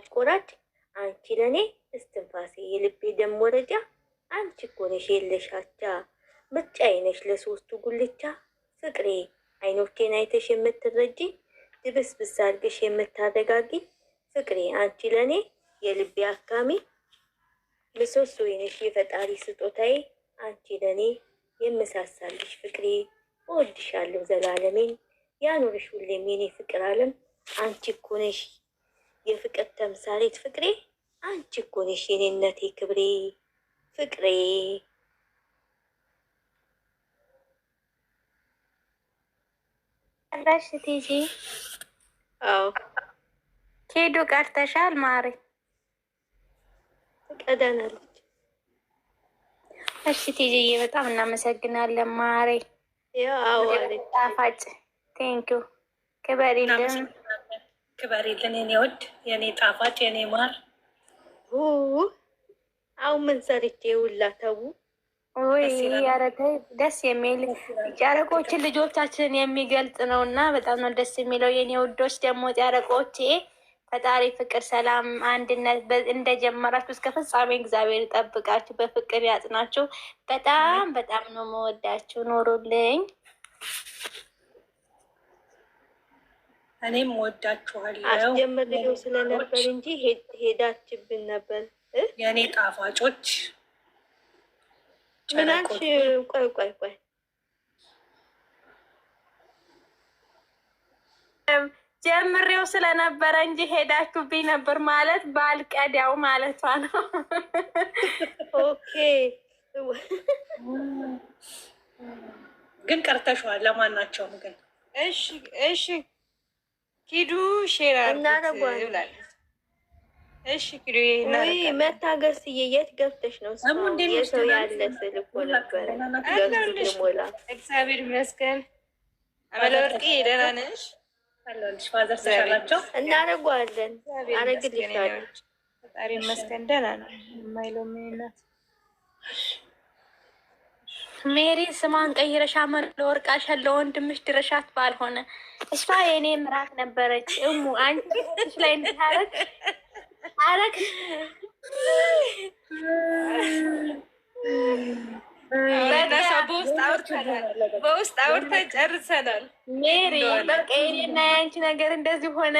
አልቆራጭ አንቺ ለእኔ እስትንፋሴ የልቤ ደም ወረጃ አንቺ እኮ ነሽ የለሻቻ ምርጫዬ ነሽ ለሶስቱ ጉልቻ ፍቅሬ አይኖቼን አይተሽ የምትረጂ ድብስብስ አድርገሽ የምታረጋጊ ፍቅሬ አንቺ ለእኔ የልቤ አካሚ ምሰሶዬ ነሽ የፈጣሪ ስጦታዬ አንቺ ለእኔ የምሳሳልሽ ፍቅሬ እወድሻለሁ ዘላለሜን ያኑርሽ ሁሌም የኔ ፍቅር አለም አንቺ እኮ ነሽ የፍቅር ተምሳሌት ፍቅሬ አንቺ እኮ ነሽ የኔነቴ ክብሬ ፍቅሬ። ራሽ ቲጂ አዎ ኬዶ ቀርተሻል ማሬ ቀደናለች። እሺ ቲጂዬ በጣም እናመሰግናለን ማሬ። ያው ጣፋጭ ቴንኪዩ ክበሪልን ክበሪልን የኔ ወድ የኔ ጣፋጭ የኔ ማር። አሁን ምን ሰርቼ ውላ ተው ወይ ያረተይ ደስ የሚል ጨረቆችን ልጆቻችንን የሚገልጽ ነው እና በጣም ነው ደስ የሚለው የኔ ውዶች። ደግሞ ጨረቆቼ ፈጣሪ ፍቅር፣ ሰላም፣ አንድነት እንደጀመራችሁ እስከ ፍጻሜ እግዚአብሔር ይጠብቃችሁ፣ በፍቅር ያጽናችሁ። በጣም በጣም ነው መወዳችሁ። ኖሩልኝ። እኔም ወዳችኋለሁ። አስጀምሬው ስለነበር እንጂ ሄዳችብን ነበር የኔ ጣፋጮች። ምናልሽ ቆይ ጀምሬው ስለነበረ እንጂ ሄዳችሁብኝ ነበር ማለት ባልቀዳው ማለቷ ነው። ኦኬ ግን ቀርተሽዋል። ለማናቸውም ግን እሺ ሂዱ ሼር እናደርጓለን። እሺ ሂዱ መታገስ የት ገብተሽ ነው? የሰው ያለ ስል እኮ ነበረ ሞላ። እግዚአብሔር ይመስገን። አመለወርቂ ደህና ነሽ? ፋዘር ተሻላቸው እናደርጓለን። አረግልሻለሁ። ፈጣሪ ይመስገን ደህና ነው። የማይለው ምንነት ሜሪ ስሟን ቀይረሻ ለወርቃሽ ለወንድምሽ ድረሻት ባልሆነ እሷ የኔ ምራት ነበረች። እሙ አንቺ ላይ እንድታረግ አረግ በውስጥ አውርተን ጨርሰናል። ሜሪ በቃ የኔና የአንቺ ነገር እንደዚህ ሆነ።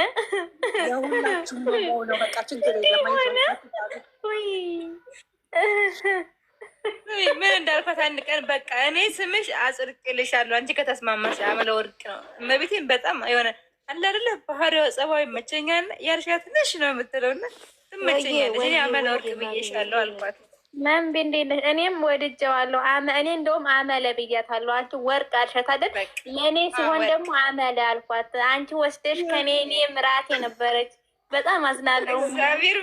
ምን እንዳልኳት አንድ ቀን በቃ እኔ ስምሽ አጽድቅልሻለሁ አንቺ ከተስማማሽ አመለ ወርቅ ነው። እመቤቴን በጣም የሆነ አለ አይደለ ባህሪዋ ጸባይ ይመቸኛል። ያልሻ ትንሽ ነው የምትለው እና ትመቸኛለሽ። እኔ አመለ ወርቅ ብዬሻለሁ አልኳት። መንቤ እንዴት ነሽ? እኔም ወድጀዋለሁ። እኔ እንደውም አመለ ብያታለሁ። አንቺ ወርቅ አልሻት አይደል? ለእኔ ሲሆን ደግሞ አመለ አልኳት። አንቺ ወስደሽ ከኔ እኔ ምራት የነበረች በጣም አዝናለሁ። እግዚአብሔር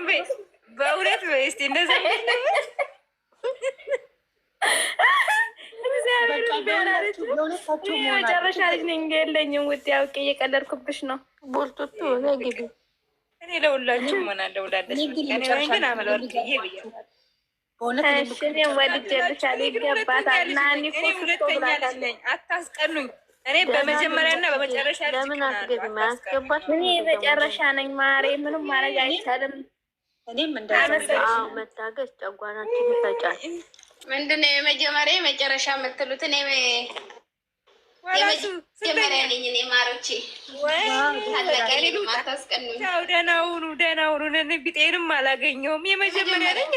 በእውነት በይ እስኪ እንደዛ መጨረሻ ልጅ ነኝ የለኝም ውዴ፣ አውቄ እየቀለድኩብሽ ነው። ቦልቱቱ ነግቢ እኔ ለሁላችሁም ሆናለሁ። ውላለች ግን አመለወርቅዬ ብያለሁ። እኔም ወድጄልሻለሁ። ይገባታል። ናኒ እኔ ሁለተኛ ልጅ ነኝ፣ አታስቀኑኝ። እኔ በመጀመሪያና በመጨረሻ ልጅ ለምን አትገቢም? አያስገባሽ። እኔ መጨረሻ ነኝ ማሬ፣ ምንም ማድረግ አይቻልም። እኔም መታገስ ጨጓራችን ይፈጫል። ምንድን ነው የመጀመሪያ የመጨረሻ የምትሉት? እኔ የመጀመሪያ ነኝ። እኔ ማሮቼ ደህና ሁኑ። ቢጤንም አላገኘውም። የመጀመሪያ ነኝ።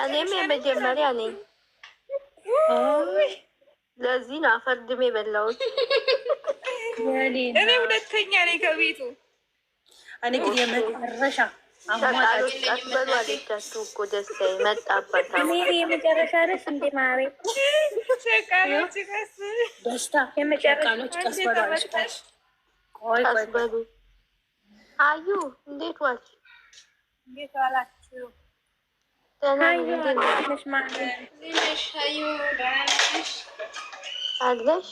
እኔም የመጀመሪያ ነኝ። ለዚህ ነው አፈርድሜ የበላሁት። እኔ ሁለተኛ ነኝ ከቤቱ። እኔ ግን የመጨረሻ ሸቃሎች ቀስበሉ አለቻችሁ እኮ ደስታዬ መጣባት። የመጨረሻ ነሽ እንዴ ማሬ? ሸቃሎች ደስታ ሸቃሎች ቀስበሉ አለች። ቀስበሉ አዩ እንዴት ዋልሽ? እንዴት ዋላችሁ? ደህና ነሽ ማሬ? አዩ ደህና ነሽ? አለሽ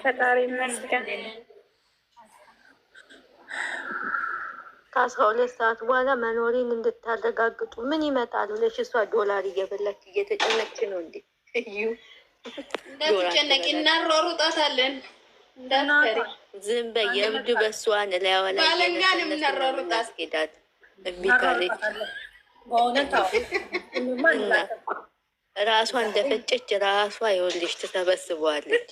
ፈጣሪ ይመስገን። ከ12 ሰዓት በኋላ መኖሬን እንድታረጋግጡ ምን ይመጣል ብለሽ እሷ ዶላር እየበላች እየተጨነች ነው እንዴ? እዩ እንደተጨነቂ እናሯሩጣታለን። ዝም በይ የእብድ በሷን ላይዋ ላይ የነሰነስናስኬዳት እምቢ ካለች ራሷ እንደፈጨች ራሷ ይኸውልሽ ትሰበስበዋለች።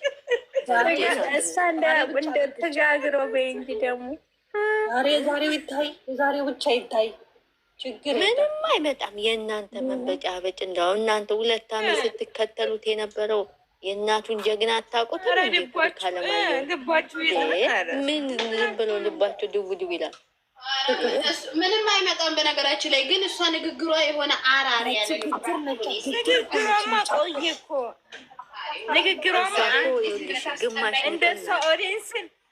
እሷ እንደ ተጋግሮ በይ እንጂ ደግሞ ዛሬው ይታይ፣ የዛሬው ብቻ ይታይ፣ ችግር ምንም አይመጣም። የእናንተ መንበጫበጭ እንደው እናንተ 2 ዓመት ስትከተሉት የነበረው የእናቱን ጀግና አታውቁት? ምን ዝም ብሎ ልባቸው ድውድው ይላል። ምንም አይመጣም። በነገራችን ላይ ግን እሷ ንግግሯ የሆነ አራሪ ያለ ንግግሯማ ቆየ እኮ ንግግሯማ ግማሽ እንደሷ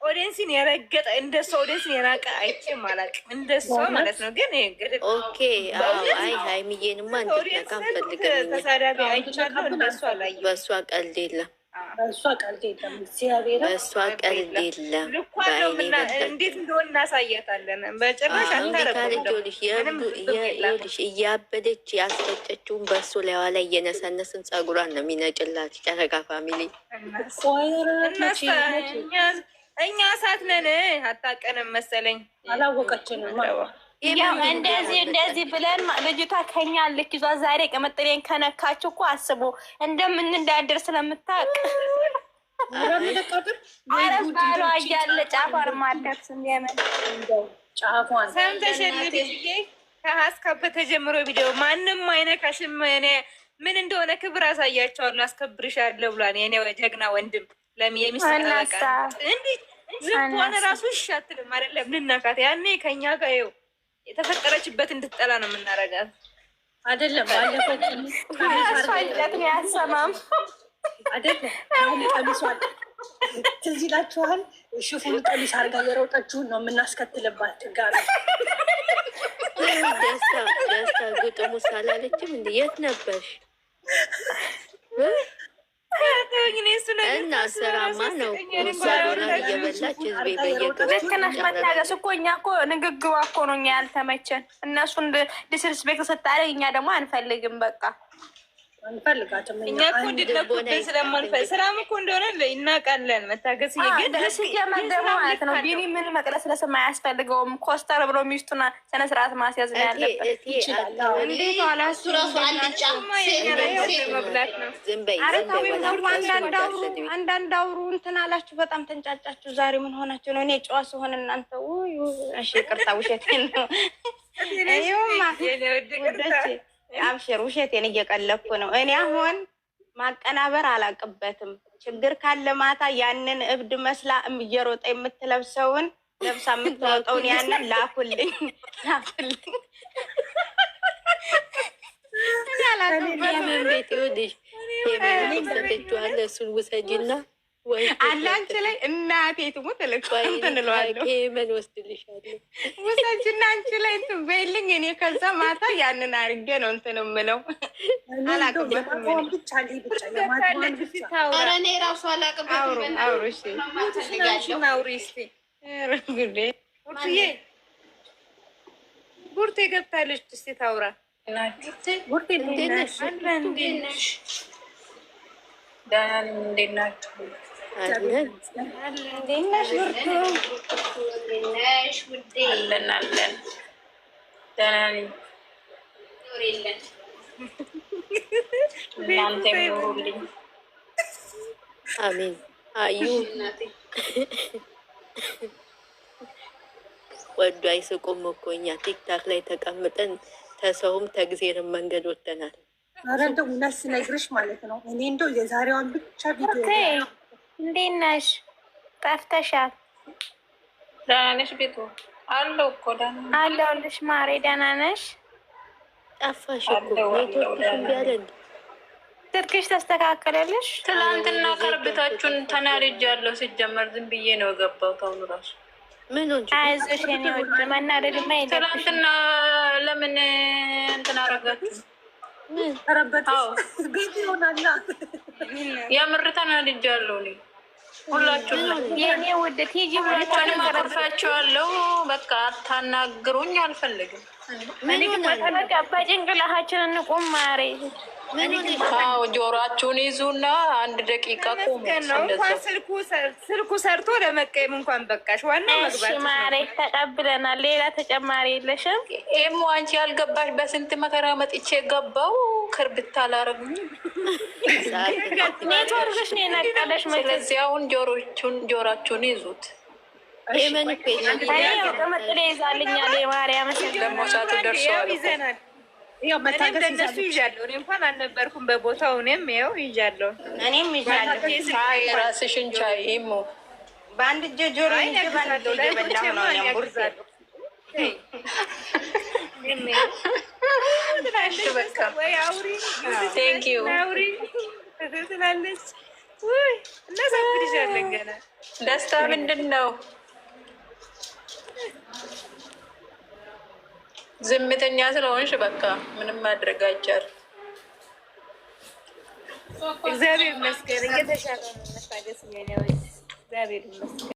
ኦዲየንስን የረገጠ እንደሷ ኦዲየንስን የራቀ አይቼም አላውቅም። እንደሷ ማለት ነው። ግን ኦኬ አይ ሀይሚዬንማ እንድትነካ አንፈልግም። ተሳዳቢ አይቻለሁ። እንደሷ ላይ በእሷ ቀልድ የለም። በእሷ ቀልድ የለም። እግዚአብሔር በእሷ ቀልድ የለም። እንዴት እንደሆነ እናሳያታለን። በጭራሽ ይኸውልሽ እያበደች ያስፈጨችውን በእሱ ላይዋ ላይ እየነሰነስን ጸጉሯን ነው የሚነጭላት። ጨረቃ ፋሚሊ እኛ እሳት ነን። አታውቀንም መሰለኝ። አላወቀችንም። እንደዚህ ብለን ልጅቷ ከኛ ልክ ይዟ ዛሬ ቅምጥሌን ከነካችሁ እኮ አስቡ እንደምንዳደር ስለምታውቅ ባሏ እያለ ጫፏን ማደርስ ጫፏን ሰምተሽን ልጅዬ ከሀስካበ ተጀምሮ ቪዲዮ ማንም አይነካሽም። ምን እንደሆነ ክብር አሳያቸዋለሁ፣ አስከብርሻለሁ ብሏል የኔ ጀግና ወንድም። የሚስጠቃ እንዲህ ዝንቧን ራሱ ይሻትልም አይደለም ልናካት። ያኔ ከኛ ጋር ይኸው የተፈጠረችበት እንድትጠላ ነው የምናረጋት አይደለም። ባለፈው ያሰማም አይደለም ቀሚሷን ትዝ ይላችኋል። ሽፉን ቀሚስ አድርጋ የሮጠችውን ነው የምናስከትልባት ጋር ደስታ ግጥሙ ሳላለችም እንደ የት ነበርሽ? እና ስራማ ነው ዶላር እየበላች ህዝቤ ልክ ነሽ። መታገስ እኮ እኛ እኮ ንግግሯ እኮ ነው እኛ ያልተመቸን። እነሱን ዲስሪስፔክት ስታደርግ እኛ ደግሞ አንፈልግም። በቃ አንፈልጋትም። እኛ እኮ እንድትነኩብን ስለማንፈልግ ስራም እኮ እንደሆነ እናውቃለን። መታገስ ሲጀመር ደግሞ ማለት ነው ቢኒ ምን መቅለስ ለስም አያስፈልገውም። ኮስተር ብሎ ሚስቱን ስነስርዓት ማስያዝ ነው ያለበት። እንዴት ዋላሱ ራሱ አንዳንድ አውሩ እንትን አላችሁ። በጣም ተንጫጫችሁ። ዛሬ ምን ሆናችሁ ነው? እኔ ጨዋ ስሆን እናንተ እሺ፣ ይቅርታ ውሸቴን ነው። አብሽር ውሸቴን እየቀለኩ ነው። እኔ አሁን ማቀናበር አላቅበትም። ችግር ካለ ማታ ያንን እብድ መስላ እየሮጠ የምትለብሰውን ለብሳ የምትወጣውን ያንን ላኩልኝ። ቤት ይኸውልሽ ሰተችዋለ እሱን ውሰጂና አላንቺ ላይ እናቴ ትሙት ትንለዋለሁ ምን ወስድልሻለሁ ውሰጅና አንቺ ላይ እንትን በይልኝ። እኔ ከዛ ማታ ያንን አድርጌ ነው እንትን የምለው። አላቅበትም እኔ ራሱ አላቅበትም። ቡርቴ ገብታለች። እስኪ ታውራ ቡርቴ እንዴት ነሽ? ደህና ነኝ። እንዴት ናችሁ? አለን አለን። ደህና ነኝ። እናንተ ኑሩልኝ። አሜን። አዩ ወዱ አይስቁም እኮ እኛ ቲክታክ ላይ ተቀምጠን ተሰውም ተግዜርን መንገድ ወጥተናል። ኧረ እንደው እውነት ስነግርሽ ማለት ነው እኔ እንደው የዛሬዋን ብቻ ቪዲዮ እንዴት ነሽ? ጠፍተሻል። ደህና ነሽ? ቤቱ አለው እኮ ደህና አለሁልሽ ማሬ። ደህና ነሽ? ጠፋሽ እኮ ኔትወርክሽ እምቢ አለ እንዴ? ስልክሽ ተስተካከለልሽ? ትናንትና ከርብታችሁን ተናድጃለሁ። ሲጀመር ዝም ብዬ ነው የገባሁት። አሁን እራሱ ምን ሆንሽ? አይዞሽ የኔ ውድ መናደድማ የለብሽም። ትናንትና ለምን እንትን አደረጋችሁ? ቤት ይሆናላ። የምር ተናድጃለሁ እኔ ሁላችሁም። የኔ ውድ ቲጂ ሁላችሁንም አቅርፋችኋለሁ። በቃ አታናግሩኝ አልፈልግም። በጭንቅላታችን እንቁም ማሬ። ጆሮአችሁን ይዙና አንድ ደቂቃ ቁሙ። እንኳን ስልኩ ሰርቶ ለመቀየም እንኳን በቃሽ። ዋናው መግባት ማሬ ተቀብለናል። ሌላ ተጨማሪ የለሽም? ኤሞ አንቺ ያልገባሽ በስንት መከራ መጥቼ ገባው ክርብታ አላረጉኝ። ኔትወርክሽ ነው የነቀለሽ። ስለዚህ አሁን ጆሮአችሁን ይዙት። ቅምጥሌ ይዛልኛል። የማርያም ደግሞ ሰዓቱ ደርሷል። ይዘናል። እንደነሱ ይዣለሁ። እኔ እንኳን አልነበርኩም በቦታው። እኔም ይኸው ይዣለሁ። እኔም ይዣለሁ። ራስሽን ቻይ። ኢሞ በአንድ እጄ ጆሮ ትላለች። እናሳብድሻለን ገና። ደስታ ምንድን ነው? ዝምተኛ ስለሆንሽ በቃ ምንም ማድረግ አይቻልም። እግዚአብሔር ይመስገን እየተሻለ ነው። እግዚአብሔር ይመስገን።